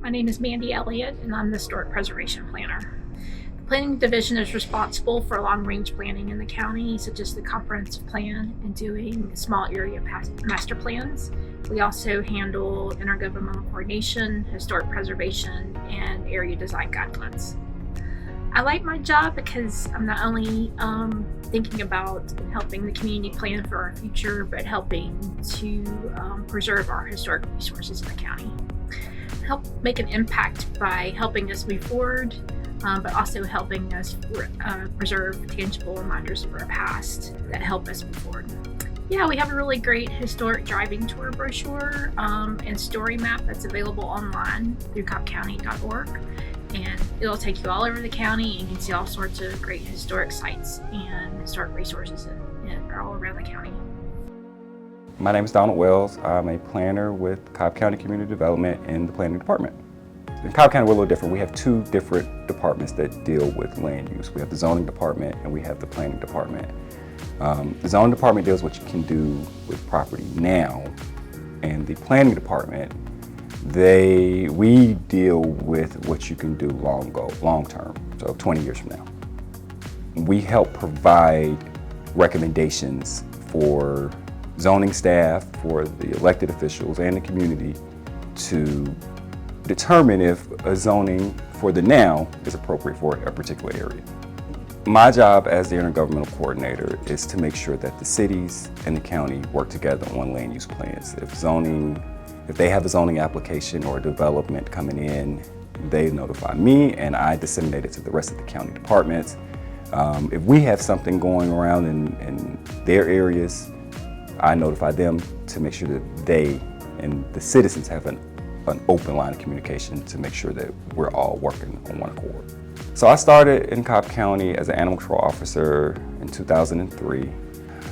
My name is Mandy Elliott, and I'm the Historic Preservation Planner. The Planning Division is responsible for long-range planning in the county, such as the comprehensive plan and doing small area master plans. We also handle intergovernmental coordination, historic preservation, and area design guidelines. I like my job because I'm not only thinking about helping the community plan for our future, but helping to preserve our historic resources in the county. Help make an impact by helping us move forward, but also helping us preserve tangible reminders of our past that help us move forward. Yeah, we have a really great historic driving tour brochure and story map that's available online through cobbcounty.org. And it'll take you all over the county, and you can see all sorts of great historic sites and historic resources all around the county. My name is Donald Wells. I'm a planner with Cobb County Community Development in the Planning Department. In Cobb County, we're a little different. We have two different departments that deal with land use. We have the zoning department and we have the planning department. The zoning department deals with what you can do with property now, and the planning department, we deal with what you can do long term, so 20 years from now. We help provide recommendations for zoning staff, for the elected officials and the community to determine if a zoning for the now is appropriate for a particular area. My job as the intergovernmental coordinator is to make sure that the cities and the county work together on land use plans. If they have a zoning application or a development coming in, they notify me and I disseminate it to the rest of the county departments. If we have something going around in their areas, I notify them to make sure that they and the citizens have an open line of communication to make sure that we're all working on one accord. So I started in Cobb County as an animal control officer in 2003.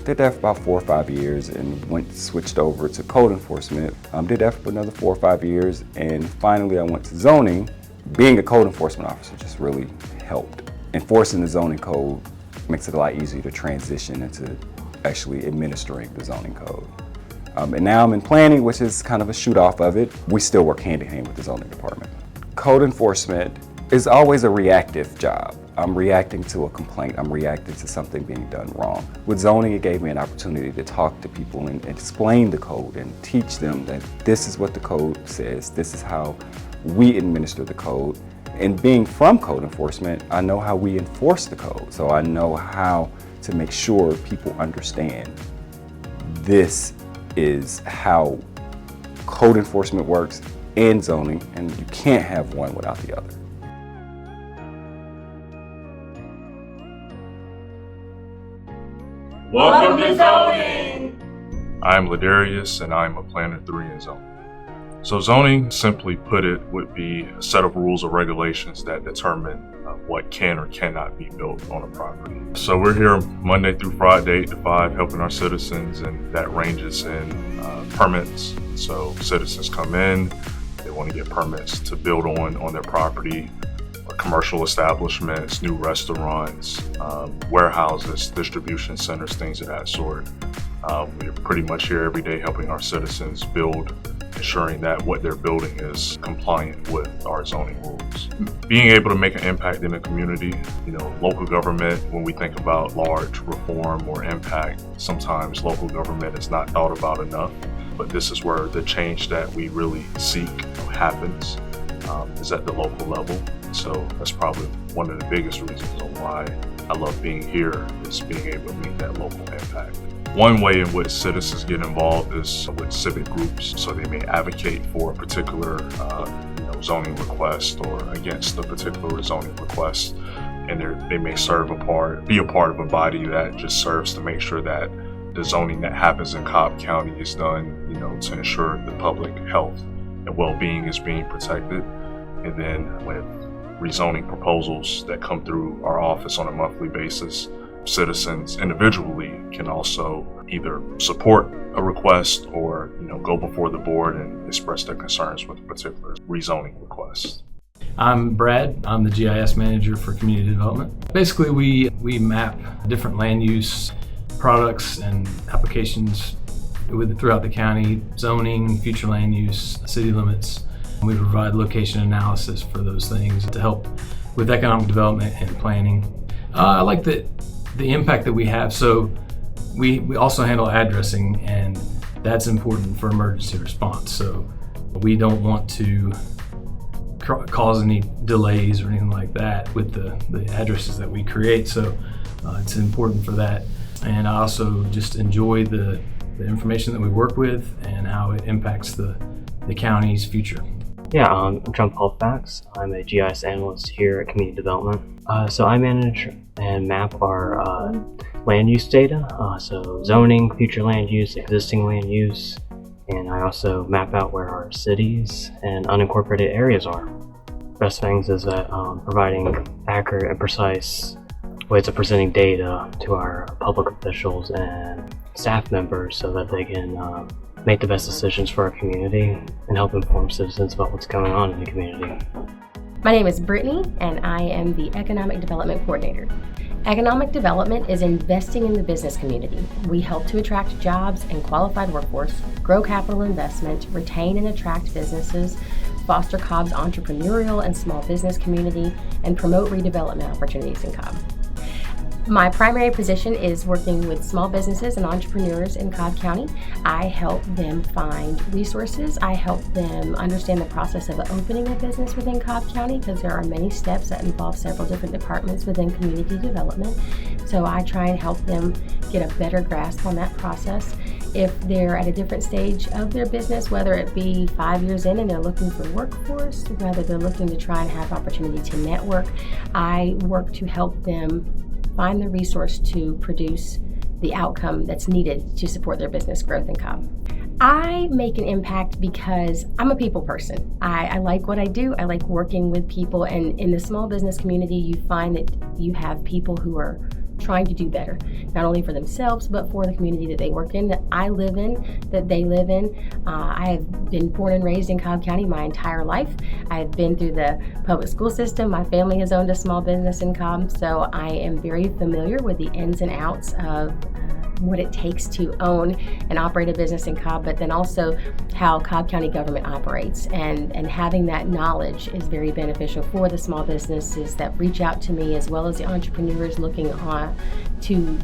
Did that for about 4 or 5 years and switched over to code enforcement. Did that for another 4 or 5 years, and finally I went to zoning. Being a code enforcement officer just really helped. Enforcing the zoning code makes it a lot easier to transition into actually administering the zoning code. And now I'm in planning, which is kind of a shoot off of it. We still work hand in hand with the zoning department. Code enforcement is always a reactive job. I'm reacting to a complaint. I'm reacting to something being done wrong. With zoning, it gave me an opportunity to talk to people and explain the code and teach them that this is what the code says. This is how we administer the code. And being from code enforcement, I know how we enforce the code. So I know how to make sure people understand this is how code enforcement works and zoning, and you can't have one without the other. Welcome to zoning! I'm LeDarius, and I'm a Planner 3 in zoning. So zoning, simply put it, would be a set of rules or regulations that determine what can or cannot be built on a property. So we're here Monday through Friday, 8 to 5, helping our citizens, and that ranges in permits. So citizens come in, they want to get permits to build on their property, commercial establishments, new restaurants, warehouses, distribution centers, things of that sort. We're pretty much here every day helping our citizens build, ensuring that what they're building is compliant with our zoning rules. Being able to make an impact in the community, local government, when we think about large reform or impact, sometimes local government is not thought about enough, but this is where the change that we really seek happens, is at the local level. So that's probably one of the biggest reasons on why I love being here, is being able to make that local impact. One way in which citizens get involved is with civic groups. So they may advocate for a particular zoning request or against a particular zoning request, and they may be a part of a body that just serves to make sure that the zoning that happens in Cobb County is done, to ensure the public health and well-being is being protected. And then with rezoning proposals that come through our office on a monthly basis, citizens individually can also either support a request or go before the board and express their concerns with a particular rezoning request. I'm Brad. I'm the GIS manager for community development. Basically, we map different land use products and applications throughout the county: zoning, future land use, city limits, We provide location analysis for those things to help with economic development and planning. I like the impact that we have. So we also handle addressing, and that's important for emergency response. So we don't want to cause any delays or anything like that with the addresses that we create. So it's important for that. And I also just enjoy the information that we work with and how it impacts the county's future. Yeah, I'm Jon-Paul. I'm a GIS analyst here at Community Development. So I manage and map our land use data, so zoning, future land use, existing land use, and I also map out where our cities and unincorporated areas are. Best things is that providing accurate and precise ways of presenting data to our public officials and staff members so that they can make the best decisions for our community and help inform citizens about what's going on in the community. My name is Brittney, and I am the Economic Development Coordinator. Economic development is investing in the business community. We help to attract jobs and qualified workforce, grow capital investment, retain and attract businesses, foster Cobb's entrepreneurial and small business community, and promote redevelopment opportunities in Cobb. My primary position is working with small businesses and entrepreneurs in Cobb County. I help them find resources. I help them understand the process of opening a business within Cobb County, because there are many steps that involve several different departments within community development. So I try and help them get a better grasp on that process. If they're at a different stage of their business, whether it be 5 years in and they're looking for workforce, whether they're looking to try and have opportunity to network, I work to help them find the resource to produce the outcome that's needed to support their business growth in Cobb. I make an impact because I'm a people person. I like what I do. I like working with people, and in the small business community, you find that you have people who are trying to do better, not only for themselves, but for the community that they work in, that I live in, that they live in. I have been born and raised in Cobb County my entire life. I've been through the public school system. My family has owned a small business in Cobb, so I am very familiar with the ins and outs of what it takes to own and operate a business in Cobb, but then also how Cobb County government operates. And having that knowledge is very beneficial for the small businesses that reach out to me, as well as the entrepreneurs looking on to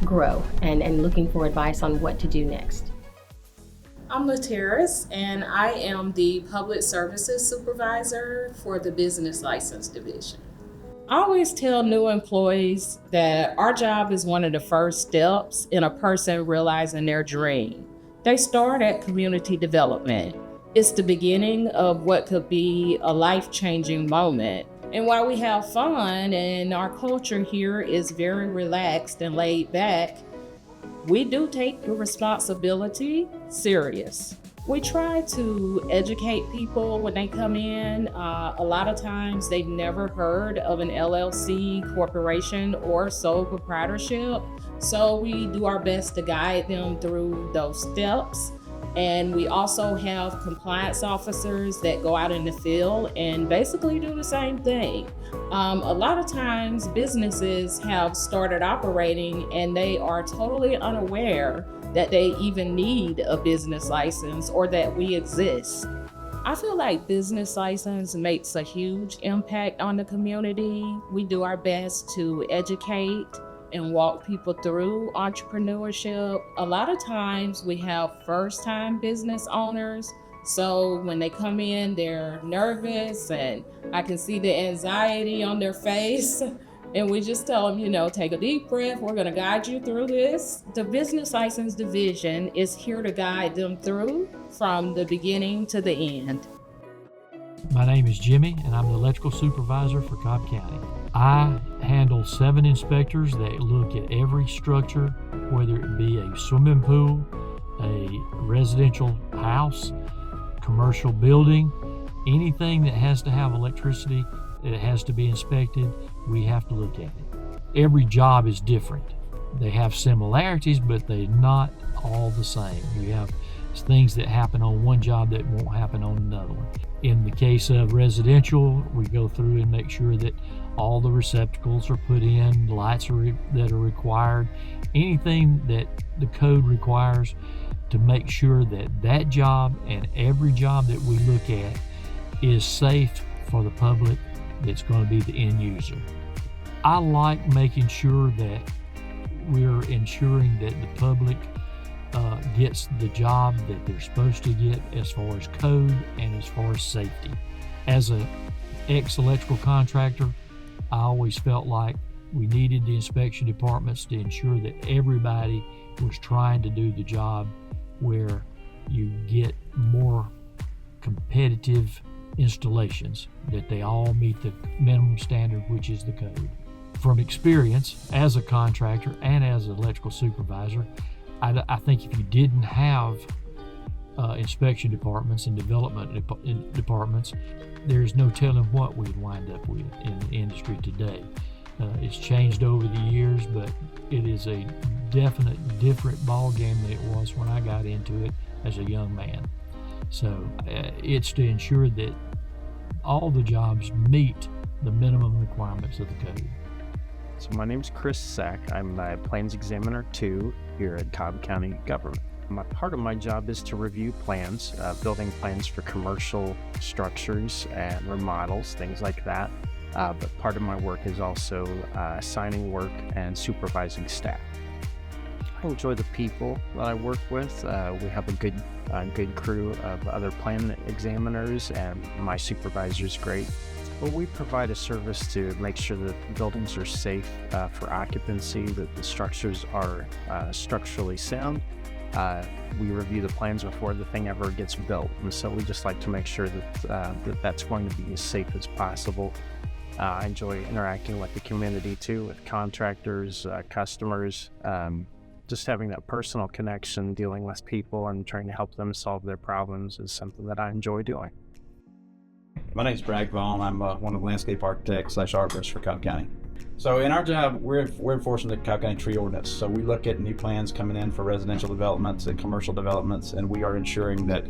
grow and looking for advice on what to do next. I'm LaTerris, and I am the Public Services Supervisor for the Business License Division. I always tell new employees that our job is one of the first steps in a person realizing their dream. They start at community development. It's the beginning of what could be a life-changing moment. And while we have fun and our culture here is very relaxed and laid back, we do take the responsibility serious. We try to educate people when they come in. A lot of times they've never heard of an LLC, corporation, or sole proprietorship. So we do our best to guide them through those steps. And we also have compliance officers that go out in the field and basically do the same thing. A lot of times businesses have started operating and they are totally unaware that they even need a business license or that we exist. I feel like business license makes a huge impact on the community. We do our best to educate and walk people through entrepreneurship. A lot of times we have first-time business owners. So when they come in, they're nervous and I can see the anxiety on their face. And we just tell them, take a deep breath. We're gonna guide you through this. The Business License Division is here to guide them through from the beginning to the end. My name is Jimmy, and I'm the electrical supervisor for Cobb County. I handle 7 inspectors that look at every structure, whether it be a swimming pool, a residential house, commercial building, anything that has to have electricity, it has to be inspected, we have to look at it. Every job is different. They have similarities, but they're not all the same. You have things that happen on one job that won't happen on another one. In the case of residential, we go through and make sure that all the receptacles are put in, lights that are required, anything that the code requires to make sure that that job and every job that we look at is safe for the public that's going to be the end user. I like making sure that we're ensuring that the public gets the job that they're supposed to get as far as code and as far as safety. As an ex-electrical contractor, I always felt like we needed the inspection departments to ensure that everybody was trying to do the job where you get more competitive installations, that they all meet the minimum standard, which is the code. From experience as a contractor and as an electrical supervisor, I think if you didn't have inspection departments and development departments, there's no telling what we'd wind up with in the industry today. It's changed over the years, but it is a definite different ball game than it was when I got into it as a young man. So it's to ensure that all the jobs meet the minimum requirements of the code. So my name is Chris Sack. I'm a Plans Examiner 2 here at Cobb County Government. Part of my job is to review plans, building plans for commercial structures and remodels, things like that. But part of my work is also assigning work and supervising staff. I enjoy the people that I work with. We have a good crew of other plan examiners, and my supervisor is great. Well, we provide a service to make sure that buildings are safe for occupancy, that the structures are structurally sound. We review the plans before the thing ever gets built, and so we just like to make sure that that's going to be as safe as possible. I enjoy interacting with the community too, with contractors, customers, just having that personal connection, dealing with people and trying to help them solve their problems is something that I enjoy doing. My name is Bragg. I'm one of the landscape architects / arborists for Cobb County. So in our job, we're enforcing the Cobb County tree ordinance. So we look at new plans coming in for residential developments and commercial developments, and we are ensuring that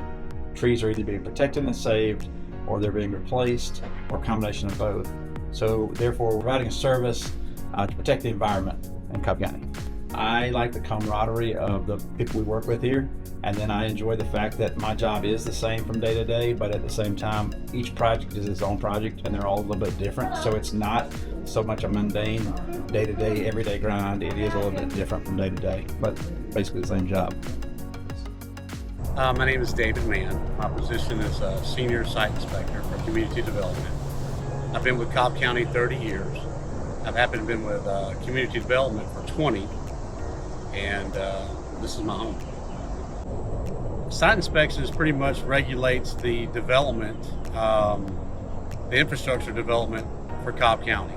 trees are either being protected and saved, or they're being replaced, or a combination of both. So therefore, we're providing a service to protect the environment in Cobb County. I like the camaraderie of the people we work with here, and then I enjoy the fact that my job is the same from day to day, but at the same time, each project is its own project, and they're all a little bit different. So it's not so much a mundane, day-to-day, everyday grind. It is a little bit different from day to day, but basically the same job. My name is David Mann. My position is a Senior Site Inspector for Community Development. I've been with Cobb County 30 years. I've happened to been with Community Development for 20, and this is my home. Site inspections pretty much regulates the development, the infrastructure development for Cobb County.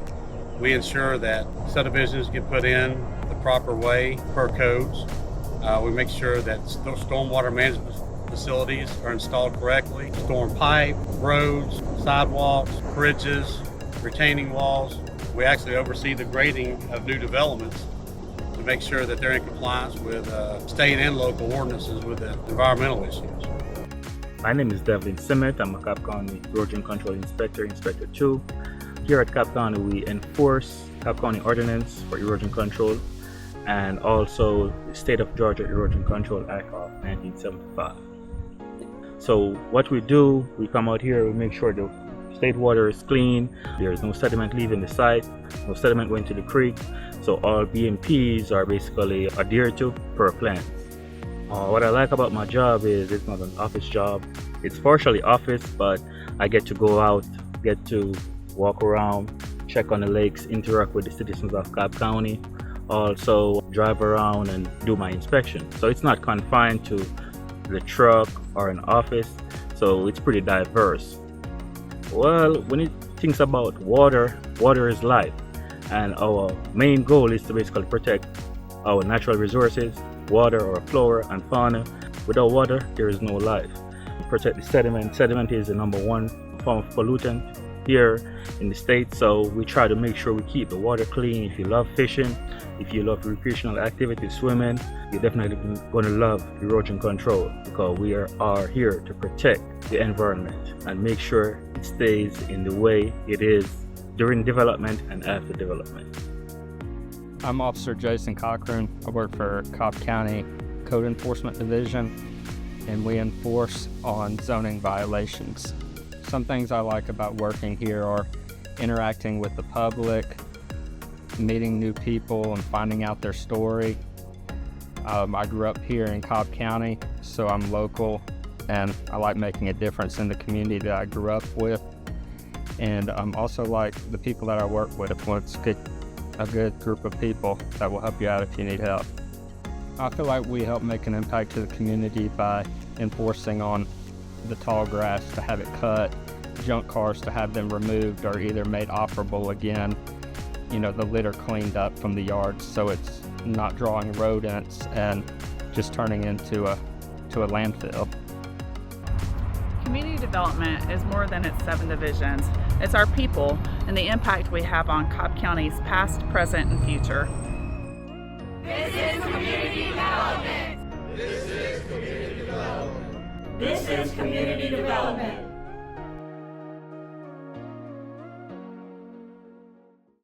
We ensure that subdivisions get put in the proper way per codes. We make sure that stormwater management facilities are installed correctly. Storm pipe, roads, sidewalks, bridges, retaining walls. We actually oversee the grading of new developments to make sure that they're in compliance with state and local ordinances with the environmental issues. My name is Devlin. I'm a Cobb County Erosion Control Inspector, Inspector 2. Here at Cobb County, we enforce Cobb County Ordinance for Erosion Control and also the State of Georgia Erosion Control Act of 1975. So what we do, we come out here, we make sure the state water is clean, there's no sediment leaving the site, no sediment going to the creek, so all BMPs are basically adhered to per plan. What I like about my job is it's not an office job. It's partially office, but I get to go out, get to walk around, check on the lakes, interact with the citizens of Cobb County, also drive around and do my inspection. So it's not confined to the truck or an office, so it's pretty diverse. Well, when it thinks about water, water is life, and our main goal is to basically protect our natural resources, water or flora and fauna. Without water, there is no life. Protect the sediment. Sediment is the #1 form of pollutant here in the state, so we try to make sure we keep the water clean. If you love fishing, if you love recreational activities, swimming, you're definitely going to love erosion control, because we are here to protect the environment and make sure it stays in the way it is during development and after development. I'm Officer Jason Cochran. I work for Cobb County Code Enforcement Division, and we enforce on zoning violations. Some things I like about working here are interacting with the public, meeting new people and finding out their story. I grew up here in Cobb County, so I'm local, and I like making a difference in the community that I grew up with. And also like the people that I work with. It's a good group of people that will help you out if you need help. I feel like we help make an impact to the community by enforcing on the tall grass to have it cut, junk cars to have them removed or either made operable again, the litter cleaned up from the yards so it's not drawing rodents and just turning into a landfill. Community development is more than its 7 divisions. It's our people and the impact we have on Cobb County's past, present, and future. This is community development. This is community development. This is community development.